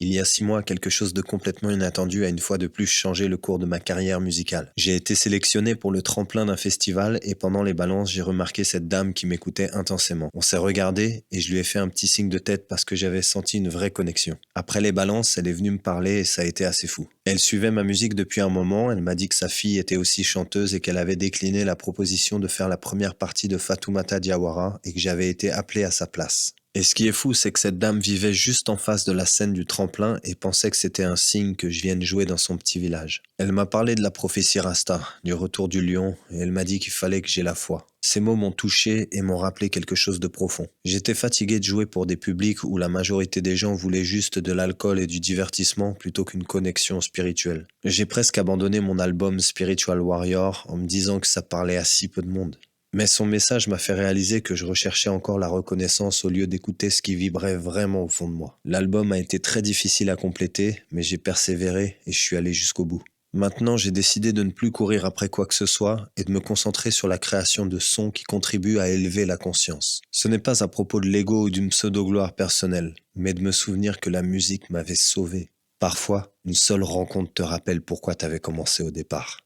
Il y a 6 mois, quelque chose de complètement inattendu a une fois de plus changé le cours de ma carrière musicale. J'ai été sélectionné pour le tremplin d'un festival et pendant les balances, j'ai remarqué cette dame qui m'écoutait intensément. On s'est regardé et je lui ai fait un petit signe de tête parce que j'avais senti une vraie connexion. Après les balances, elle est venue me parler et ça a été assez fou. Elle suivait ma musique depuis un moment, elle m'a dit que sa fille était aussi chanteuse et qu'elle avait décliné la proposition de faire la première partie de Fatoumata Diawara et que j'avais été appelé à sa place. Et ce qui est fou, c'est que cette dame vivait juste en face de la scène du tremplin et pensait que c'était un signe que je vienne jouer dans son petit village. Elle m'a parlé de la prophétie Rasta, du retour du lion, et elle m'a dit qu'il fallait que j'aie la foi. Ces mots m'ont touché et m'ont rappelé quelque chose de profond. J'étais fatigué de jouer pour des publics où la majorité des gens voulaient juste de l'alcool et du divertissement plutôt qu'une connexion spirituelle. J'ai presque abandonné mon album Spiritual Warrior en me disant que ça parlait à si peu de monde. Mais son message m'a fait réaliser que je recherchais encore la reconnaissance au lieu d'écouter ce qui vibrait vraiment au fond de moi. L'album a été très difficile à compléter, mais j'ai persévéré et je suis allé jusqu'au bout. Maintenant, j'ai décidé de ne plus courir après quoi que ce soit et de me concentrer sur la création de sons qui contribuent à élever la conscience. Ce n'est pas à propos de l'ego ou d'une pseudo-gloire personnelle, mais de me souvenir que la musique m'avait sauvé. Parfois, une seule rencontre te rappelle pourquoi t'avais commencé au départ.